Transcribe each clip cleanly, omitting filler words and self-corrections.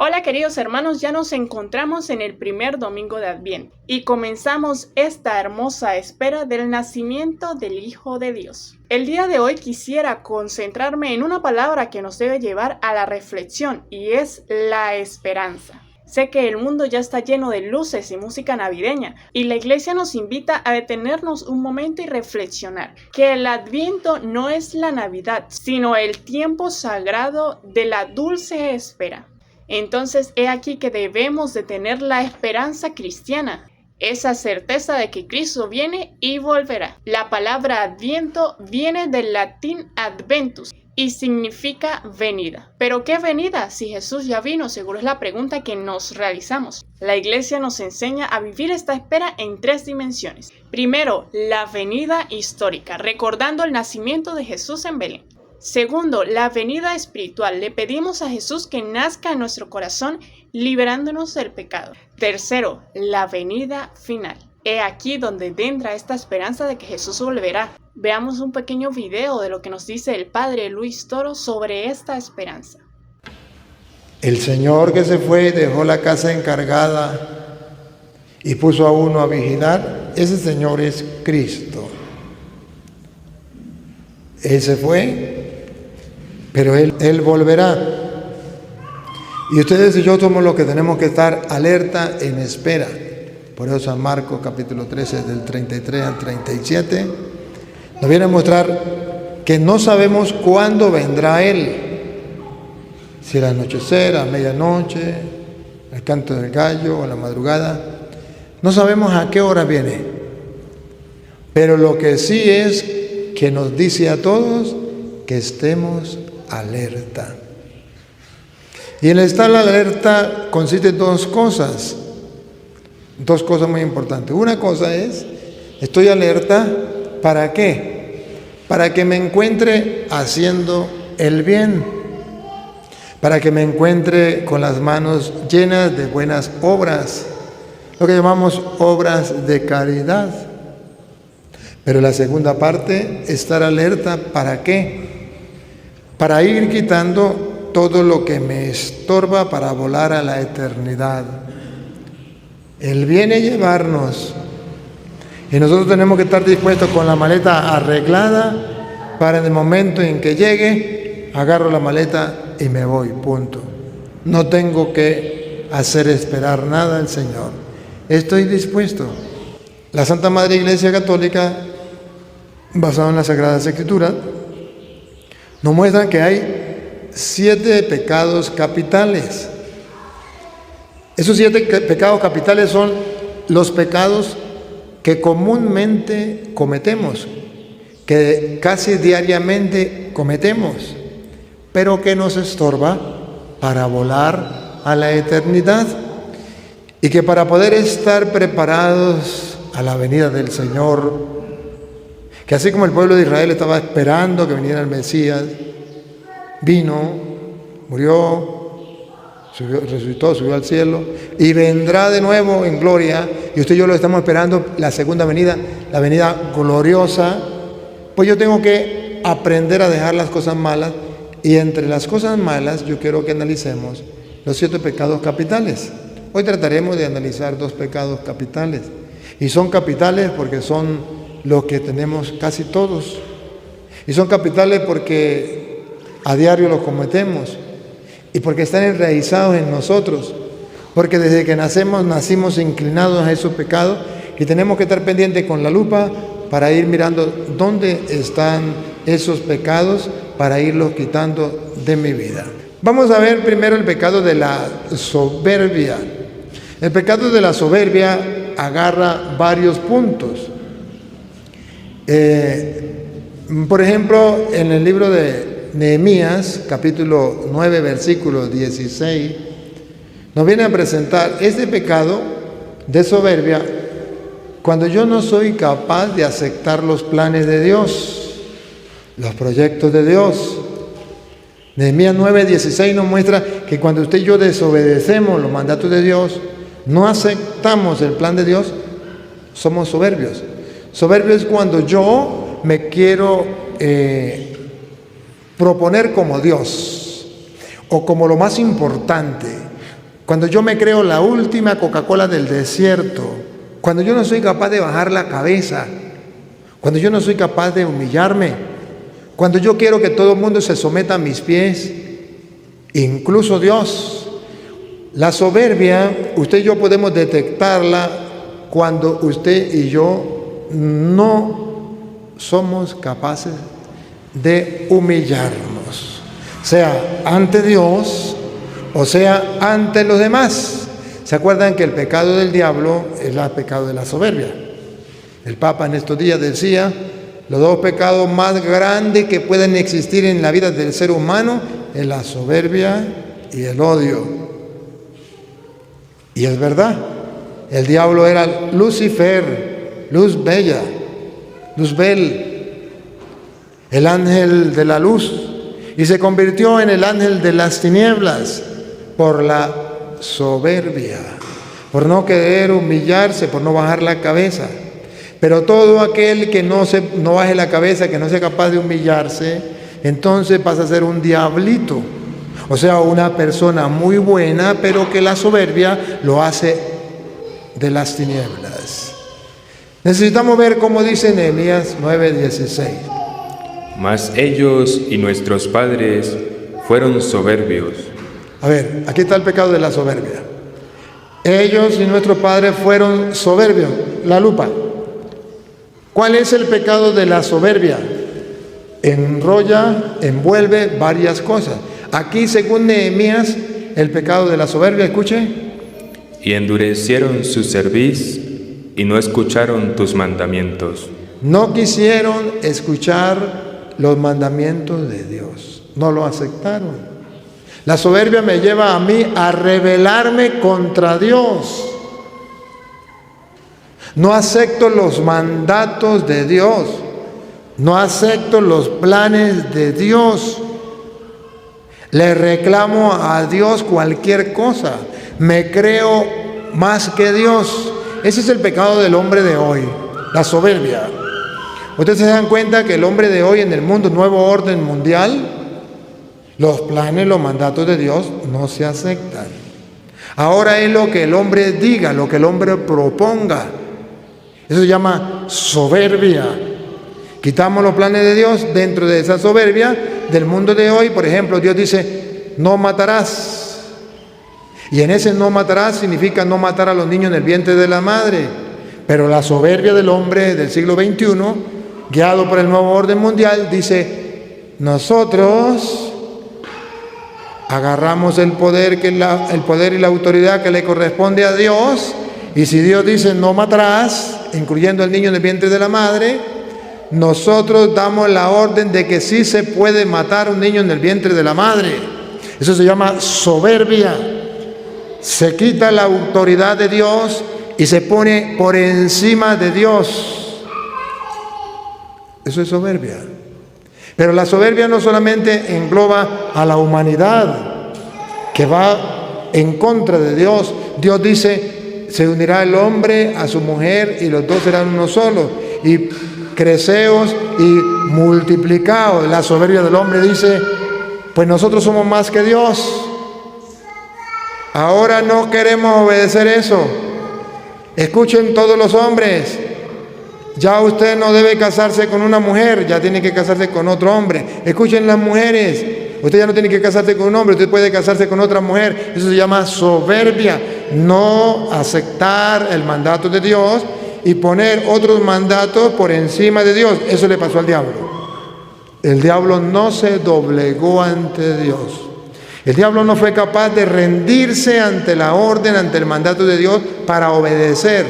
Hola queridos hermanos, ya nos encontramos en el primer domingo de Adviento y comenzamos esta hermosa espera del nacimiento del Hijo de Dios. El día de hoy quisiera concentrarme en una palabra que nos debe llevar a la reflexión y es la esperanza. Sé que el mundo ya está lleno de luces y música navideña y la iglesia nos invita a detenernos un momento y reflexionar que el Adviento no es la Navidad, sino el tiempo sagrado de la dulce espera. Entonces he aquí que debemos de tener la esperanza cristiana, esa certeza de que Cristo viene y volverá. La palabra Adviento viene del latín adventus y significa venida. ¿Pero qué venida si Jesús ya vino? Seguro es la pregunta que nos realizamos. La iglesia nos enseña a vivir esta espera en tres dimensiones. Primero, la venida histórica, recordando el nacimiento de Jesús en Belén. Segundo, la venida espiritual. Le pedimos a Jesús que nazca en nuestro corazón, liberándonos del pecado. Tercero, la venida final. He aquí donde entra esta esperanza de que Jesús volverá. Veamos un pequeño video de lo que nos dice el padre Luis Toro sobre esta esperanza. El Señor que se fue dejó la casa encargada y puso a uno a vigilar. Ese Señor es Cristo. Él se fue, pero Él volverá. Y ustedes y yo somos los que tenemos que estar alerta en espera. Por eso San Marcos capítulo 13 del 33 al 37 nos viene a mostrar que no sabemos cuándo vendrá Él. Si al anochecer, a medianoche, al canto del gallo, o a la madrugada. No sabemos a qué hora viene. Pero lo que sí es que nos dice a todos que estemos alerta. Y el estar alerta consiste en dos cosas muy importantes. Una cosa es, estoy alerta, ¿para qué? Para que me encuentre haciendo el bien, para que me encuentre con las manos llenas de buenas obras, lo que llamamos obras de caridad. Pero la segunda parte, estar alerta, ¿para qué? Para ir quitando todo lo que me estorba para volar a la eternidad. Él viene a llevarnos y nosotros tenemos que estar dispuestos con la maleta arreglada para en el momento en que llegue, agarro la maleta y me voy, punto. No tengo que hacer esperar nada al Señor. Estoy dispuesto. La Santa Madre Iglesia Católica, basada en las Sagradas Escrituras, nos muestra que hay 7 pecados capitales. Esos 7 pecados capitales son los pecados que comúnmente cometemos, que casi diariamente cometemos, pero que nos estorba para volar a la eternidad y que para poder estar preparados a la venida del Señor, que así como el pueblo de Israel estaba esperando que viniera el Mesías, vino, murió, resucitó, subió al cielo y vendrá de nuevo en gloria, y usted y yo lo estamos esperando, la segunda venida, la venida gloriosa. Pues yo tengo que aprender a dejar las cosas malas, y entre las cosas malas yo quiero que analicemos los 7 pecados capitales. Hoy trataremos de analizar 2 pecados capitales, y son capitales porque son los que tenemos casi todos, y son capitales porque a diario los cometemos y porque están enraizados en nosotros, porque desde que nacimos inclinados a esos pecados, y tenemos que estar pendientes con la lupa para ir mirando dónde están esos pecados para irlos quitando de mi vida. Vamos a ver primero el pecado de la soberbia. El pecado de la soberbia agarra varios puntos. Por ejemplo, en el libro de Nehemías, capítulo 9, versículo 16, nos viene a presentar este pecado de soberbia cuando yo no soy capaz de aceptar los planes de Dios, los proyectos de Dios. Nehemías 9, 16 nos muestra que cuando usted y yo desobedecemos los mandatos de Dios, no aceptamos el plan de Dios, somos soberbios. Soberbio es cuando yo me quiero proponer como Dios, o como lo más importante, cuando yo me creo la última Coca-Cola del desierto, cuando yo no soy capaz de bajar la cabeza, cuando yo no soy capaz de humillarme, cuando yo quiero que todo el mundo se someta a mis pies, incluso Dios. La soberbia, usted y yo podemos detectarla cuando usted y yo no somos capaces de humillarnos, sea ante Dios o sea ante los demás. ¿Se acuerdan que el pecado del diablo es el pecado de la soberbia? El Papa en estos días decía, los dos pecados más grandes que pueden existir en la vida del ser humano es la soberbia y el odio. Y es verdad, el diablo era Lucifer, Luzbel, el ángel de la luz, y se convirtió en el ángel de las tinieblas por la soberbia, por no querer humillarse, por no bajar la cabeza. Pero todo aquel que no baje la cabeza, que no sea capaz de humillarse, entonces pasa a ser un diablito. O sea, una persona muy buena, pero que la soberbia lo hace de las tinieblas. Necesitamos ver cómo dice Nehemías 9:16. Mas ellos y nuestros padres fueron soberbios. A ver, aquí está el pecado de la soberbia. Ellos y nuestros padres fueron soberbios. La lupa. ¿Cuál es el pecado de la soberbia? Enrolla, envuelve varias cosas. Aquí, según Nehemías, el pecado de la soberbia, escuche. Y endurecieron su cerviz y no escucharon tus mandamientos. No quisieron escuchar los mandamientos de Dios. No lo aceptaron. La soberbia me lleva a mí a rebelarme contra Dios. No acepto los mandatos de Dios. No acepto los planes de Dios. Le reclamo a Dios cualquier cosa. Me creo más que Dios. Ese es el pecado del hombre de hoy, la soberbia. Ustedes se dan cuenta que el hombre de hoy en el mundo, nuevo orden mundial, los planes, los mandatos de Dios no se aceptan. Ahora es lo que el hombre diga, lo que el hombre proponga. Eso se llama soberbia. Quitamos los planes de Dios dentro de esa soberbia del mundo de hoy. Por ejemplo, Dios dice, no matarás. Y en ese no matarás significa no matar a los niños en el vientre de la madre. Pero la soberbia del hombre del siglo XXI, guiado por el nuevo orden mundial, dice, nosotros agarramos el poder y la autoridad que le corresponde a Dios, y si Dios dice no matarás, incluyendo al niño en el vientre de la madre, nosotros damos la orden de que sí se puede matar a un niño en el vientre de la madre. Eso se llama soberbia. Se quita la autoridad de Dios y se pone por encima de Dios. Eso es soberbia. Pero la soberbia no solamente engloba a la humanidad, que va en contra de Dios. Dios dice, se unirá el hombre a su mujer y los dos serán uno solo. Y creceos y multiplicaos. La soberbia del hombre dice, pues nosotros somos más que Dios. Ahora no queremos obedecer eso. Escuchen todos los hombres, ya usted no debe casarse con una mujer, ya tiene que casarse con otro hombre. Escuchen las mujeres, usted ya no tiene que casarse con un hombre, usted puede casarse con otra mujer. Eso se llama soberbia, no aceptar el mandato de Dios y poner otros mandatos por encima de Dios. Eso le pasó al diablo. El diablo no se doblegó ante Dios. El diablo no fue capaz de rendirse ante la orden, ante el mandato de Dios para obedecer.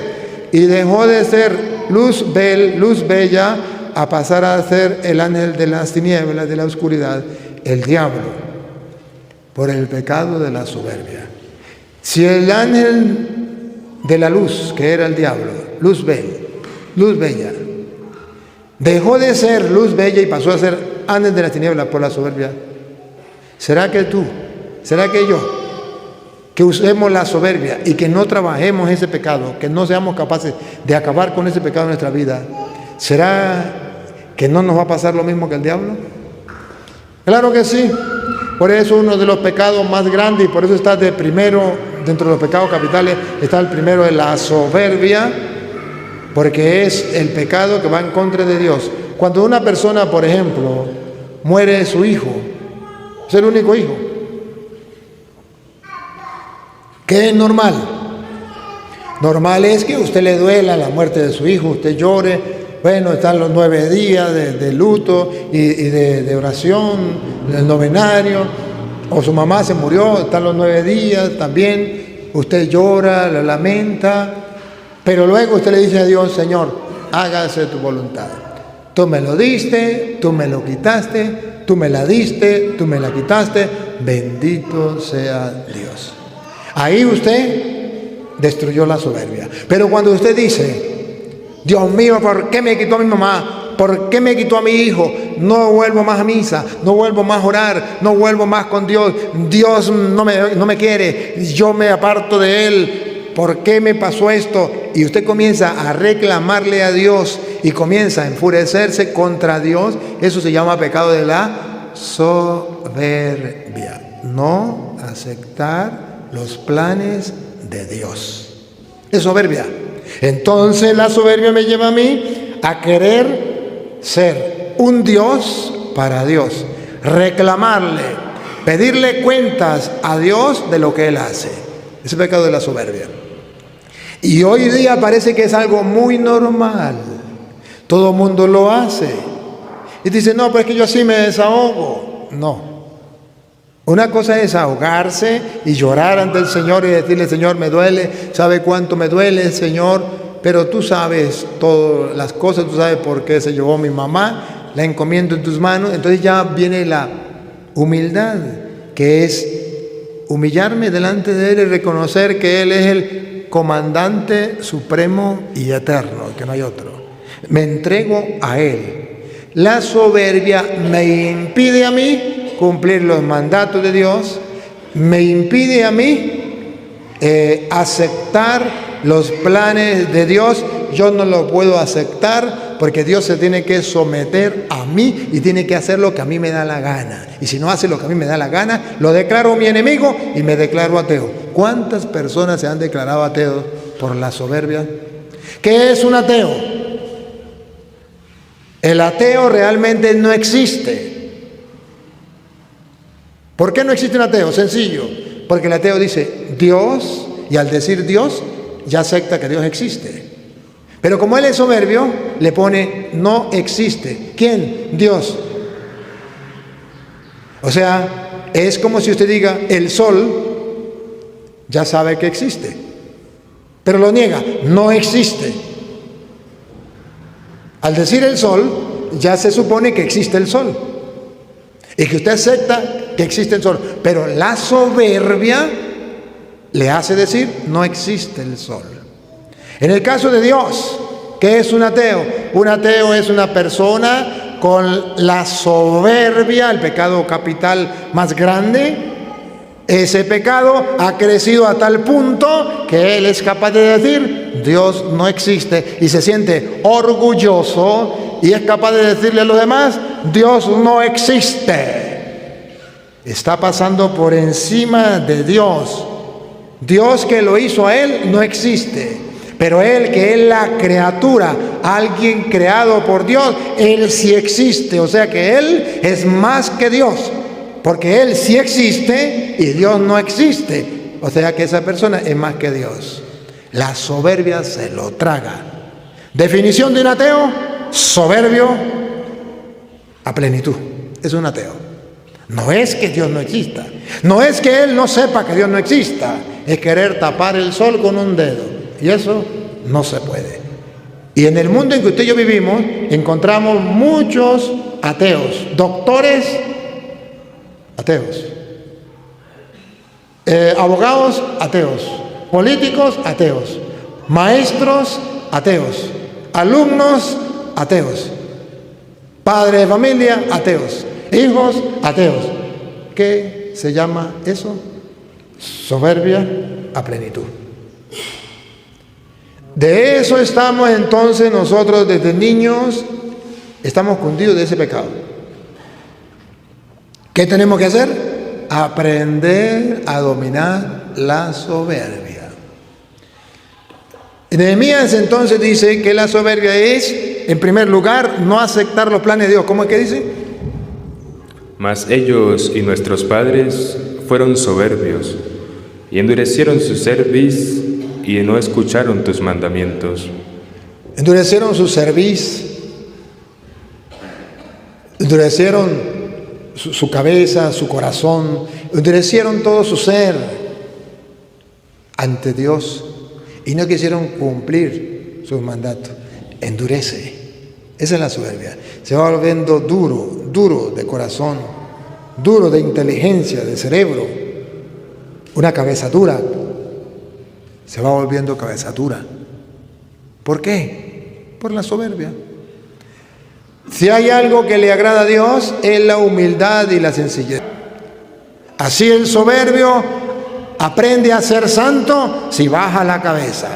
Y dejó de ser luz bella, a pasar a ser el ángel de las tinieblas, de la oscuridad, el diablo, por el pecado de la soberbia. Si el ángel de la luz, que era el diablo, luz bella, dejó de ser luz bella y pasó a ser ángel de las tinieblas por la soberbia, ¿será que tú, será que yo, que usemos la soberbia y que no trabajemos ese pecado, que no seamos capaces de acabar con ese pecado en nuestra vida, será que no nos va a pasar lo mismo que el diablo? Claro que sí. Por eso uno de los pecados más grandes, y por eso está de primero dentro de los pecados capitales está el primero de la soberbia, porque es el pecado que va en contra de Dios. Cuando una persona, por ejemplo, muere su hijo, es el único hijo, ¿qué es normal? Normal es que a usted le duela la muerte de su hijo, usted llore. Bueno, están los 9 días de luto y de oración, del novenario. O su mamá se murió, están los 9 días también. Usted llora, la lamenta. Pero luego usted le dice a Dios: Señor, hágase tu voluntad. Tú me lo diste, tú me lo quitaste, tú me la diste, tú me la quitaste. Bendito sea Dios. Ahí usted destruyó la soberbia. Pero cuando usted dice: Dios mío, ¿por qué me quitó a mi mamá? ¿Por qué me quitó a mi hijo? No vuelvo más a misa, no vuelvo más a orar, no vuelvo más con Dios. Dios no me quiere, yo me aparto de Él. ¿Por qué me pasó esto? Y usted comienza a reclamarle a Dios y comienza a enfurecerse contra Dios. Eso se llama pecado de la soberbia. No aceptar los planes de Dios. Es soberbia. Entonces la soberbia me lleva a mí a querer ser un Dios para Dios, reclamarle, pedirle cuentas a Dios de lo que Él hace. Es el pecado de la soberbia. Y hoy día parece que es algo muy normal. Todo el mundo lo hace. Y dice: no, pues es que yo así me desahogo. No. Una cosa es ahogarse y llorar ante el Señor y decirle: Señor, me duele, ¿sabe cuánto me duele, Señor? Pero tú sabes todas las cosas, tú sabes por qué se llevó mi mamá, la encomiendo en tus manos. Entonces ya viene la humildad, que es humillarme delante de Él y reconocer que Él es el comandante supremo y eterno, que no hay otro. Me entrego a Él. La soberbia me impide a mí cumplir los mandatos de Dios, me impide a mí aceptar los planes de Dios. Yo no lo puedo aceptar porque Dios se tiene que someter a mí y tiene que hacer lo que a mí me da la gana. Y si no hace lo que a mí me da la gana, lo declaro mi enemigo y me declaro ateo. ¿Cuántas personas se han declarado ateos por la soberbia? ¿Qué es un ateo? El ateo realmente no existe. ¿Por qué no existe un ateo? Sencillo, porque el ateo dice Dios, y al decir Dios ya acepta que Dios existe. Pero como él es soberbio, le pone no existe. ¿Quién? Dios. O sea, es como si usted diga el sol, ya sabe que existe, pero lo niega, no existe. Al decir el sol, ya se supone que existe el sol y que usted acepta que existe el sol, pero la soberbia le hace decir no existe el sol. En el caso de Dios, ¿qué es un ateo? Un ateo es una persona con la soberbia, el pecado capital más grande. Ese pecado ha crecido a tal punto que él es capaz de decir Dios no existe y se siente orgulloso y es capaz de decirle a los demás Dios no existe. Está pasando por encima de Dios. Dios que lo hizo a él no existe, pero él que es la criatura, alguien creado por Dios, él sí existe. O sea que él es más que Dios, porque él sí existe y Dios no existe. O sea que esa persona es más que Dios. La soberbia se lo traga. Definición de un ateo: soberbio a plenitud. Es un ateo. No es que Dios no exista, no es que él no sepa que Dios no exista, es querer tapar el sol con un dedo, y eso no se puede. Y en el mundo en que usted y yo vivimos encontramos muchos ateos, doctores ateos, abogados ateos, políticos ateos, maestros ateos, alumnos ateos, padres de familia ateos, hijos ateos. ¿Qué se llama eso? Soberbia a plenitud. De eso estamos entonces nosotros desde niños, estamos cundidos de ese pecado. ¿Qué tenemos que hacer? Aprender a dominar la soberbia. Nehemías entonces dice que la soberbia es, en primer lugar, no aceptar los planes de Dios. ¿Cómo es que dice? Mas ellos y nuestros padres fueron soberbios, y endurecieron su cerviz, y no escucharon tus mandamientos. Endurecieron su cerviz, endurecieron su cabeza, su corazón, endurecieron todo su ser ante Dios y no quisieron cumplir sus mandatos. Endurece. Esa es la soberbia. Se va volviendo duro de corazón, duro de inteligencia, de cerebro. Una cabeza dura. Se va volviendo cabeza dura. ¿Por qué? Por la soberbia. Si hay algo que le agrada a Dios, es la humildad y la sencillez. Así el soberbio aprende a ser santo si baja la cabeza.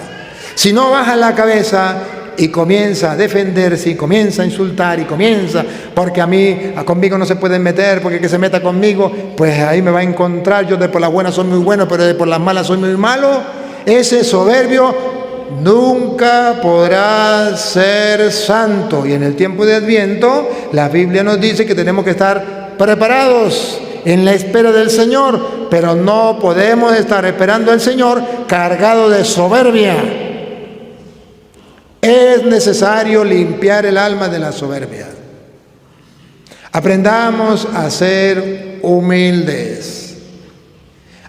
Si no baja la cabeza y comienza a defenderse, y comienza a insultar, y comienza, porque conmigo no se pueden meter, porque que se meta conmigo, pues ahí me va a encontrar. Yo de por las buenas soy muy bueno, pero de por las malas soy muy malo. Ese soberbio nunca podrá ser santo. Y en el tiempo de Adviento, la Biblia nos dice que tenemos que estar preparados en la espera del Señor, pero no podemos estar esperando al Señor cargado de soberbia. Es necesario limpiar el alma de la soberbia. Aprendamos a ser humildes.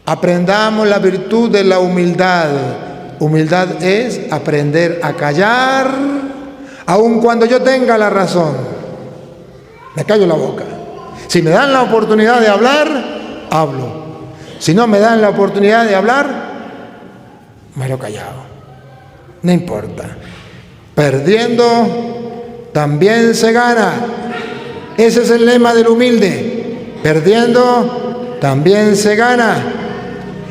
Aprendamos la virtud de la humildad. Humildad es aprender a callar, aun cuando yo tenga la razón. Me callo la boca. Si me dan la oportunidad de hablar, hablo. Si no me dan la oportunidad de hablar, me lo he callado. No importa. Perdiendo también se gana. Ese es el lema del humilde. Perdiendo también se gana.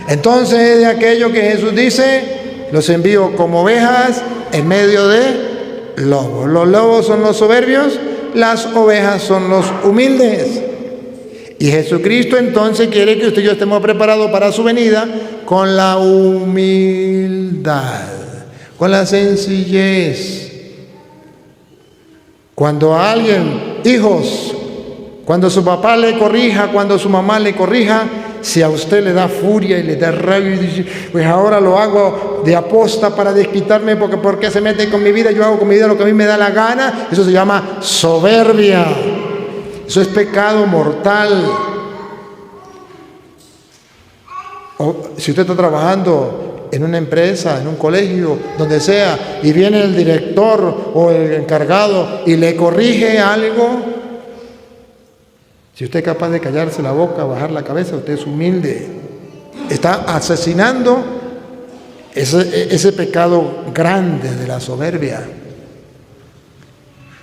Entonces es de aquello que Jesús dice: los envío como ovejas en medio de lobos. Los lobos son los soberbios, las ovejas son los humildes. Y Jesucristo entonces quiere que usted y yo estemos preparados para su venida con la humildad, con la sencillez. Cuando a alguien, hijos, cuando su papá le corrija, cuando su mamá le corrija, si a usted le da furia y le da rabia y dice, pues ahora lo hago de aposta para desquitarme, porque ¿por qué se mete con mi vida? Yo hago con mi vida lo que a mí me da la gana. Eso se llama soberbia. Eso es pecado mortal. O si usted está trabajando en una empresa, en un colegio, donde sea, y viene el director o el encargado y le corrige algo, si usted es capaz de callarse la boca, bajar la cabeza, usted es humilde. Está asesinando ese pecado grande de la soberbia.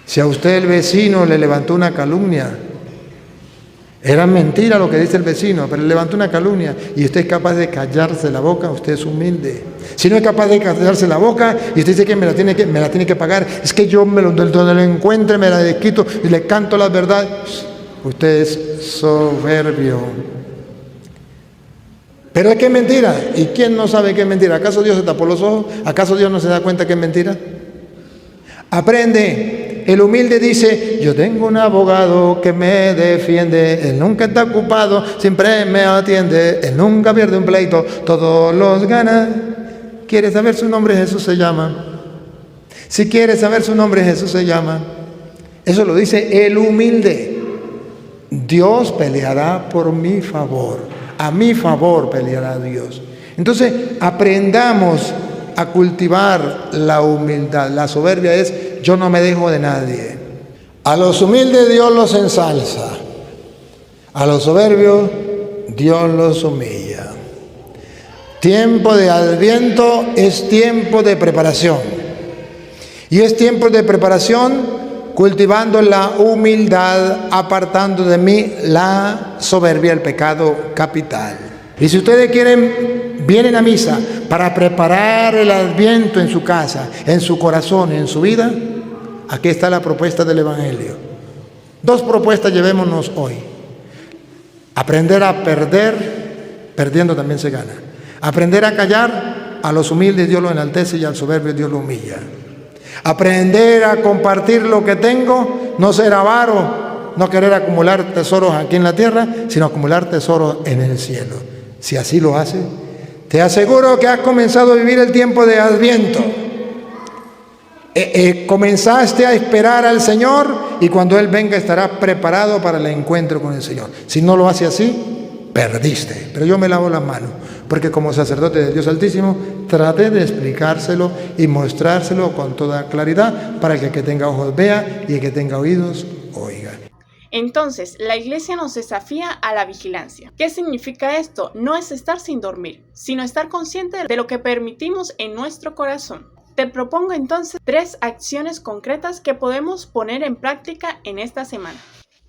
Si a usted el vecino le levantó una calumnia, era mentira lo que dice el vecino, pero le levantó una calumnia y usted es capaz de callarse la boca, usted es humilde. Si no es capaz de callarse la boca y usted dice que me la tiene que pagar, es que yo donde lo encuentre me la desquito y le canto las verdades, usted es soberbio. Pero es que es mentira. ¿Y quién no sabe que es mentira? ¿Acaso Dios se tapó los ojos? ¿Acaso Dios no se da cuenta que es mentira? Aprende. El humilde dice, yo tengo un abogado que me defiende, él nunca está ocupado, siempre me atiende, él nunca pierde un pleito, todos los gana. ¿Quiere saber su nombre? Jesús se llama. Si quiere saber su nombre, Jesús se llama. Eso lo dice el humilde. Dios peleará por mi favor. A mi favor peleará Dios. Entonces, aprendamos a cultivar la humildad. La soberbia es, yo no me dejo de nadie. A los humildes Dios los ensalza. A los soberbios Dios los humilla. Tiempo de Adviento es tiempo de preparación. Y es tiempo de preparación cultivando la humildad, apartando de mí la soberbia, el pecado capital. Y si ustedes vienen a misa para preparar el Adviento en su casa, en su corazón, en su vida, aquí está la propuesta del Evangelio. 2 propuestas llevémonos hoy. Aprender a perder, perdiendo también se gana. Aprender a callar, a los humildes Dios lo enaltece y al soberbio Dios lo humilla. Aprender a compartir lo que tengo, no ser avaro, no querer acumular tesoros aquí en la tierra, sino acumular tesoros en el cielo. Si así lo hace, te aseguro que has comenzado a vivir el tiempo de Adviento. Comenzaste a esperar al Señor y cuando Él venga estarás preparado para el encuentro con el Señor. Si no lo hace así, perdiste. Pero yo me lavo las manos, porque como sacerdote de Dios Altísimo, traté de explicárselo y mostrárselo con toda claridad para que el que tenga ojos vea y el que tenga oídos oiga. Entonces, la Iglesia nos desafía a la vigilancia. ¿Qué significa esto? No es estar sin dormir, sino estar consciente de lo que permitimos en nuestro corazón. Te propongo entonces 3 acciones concretas que podemos poner en práctica en esta semana.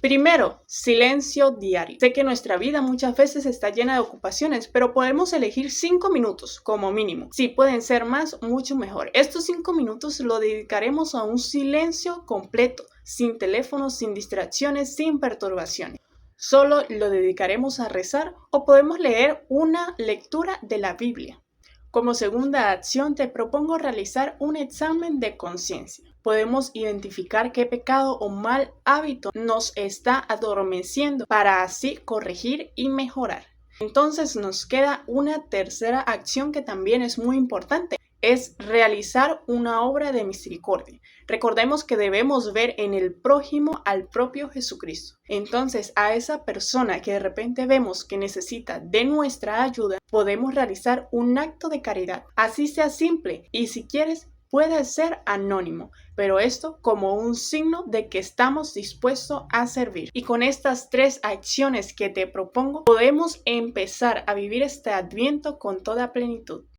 Primero, silencio diario. Sé que nuestra vida muchas veces está llena de ocupaciones, pero podemos elegir 5 minutos como mínimo. Si pueden ser más, mucho mejor. Estos 5 minutos lo dedicaremos a un silencio completo, sin teléfonos, sin distracciones, sin perturbaciones. Solo lo dedicaremos a rezar o podemos leer una lectura de la Biblia. Como segunda acción, te propongo realizar un examen de conciencia. Podemos identificar qué pecado o mal hábito nos está adormeciendo para así corregir y mejorar. Entonces nos queda una tercera acción que también es muy importante. Es realizar una obra de misericordia. Recordemos que debemos ver en el prójimo al propio Jesucristo. Entonces, a esa persona que de repente vemos que necesita de nuestra ayuda, podemos realizar un acto de caridad. Así sea simple y si quieres, puede ser anónimo, pero esto como un signo de que estamos dispuestos a servir. Y con estas 3 acciones que te propongo, podemos empezar a vivir este Adviento con toda plenitud.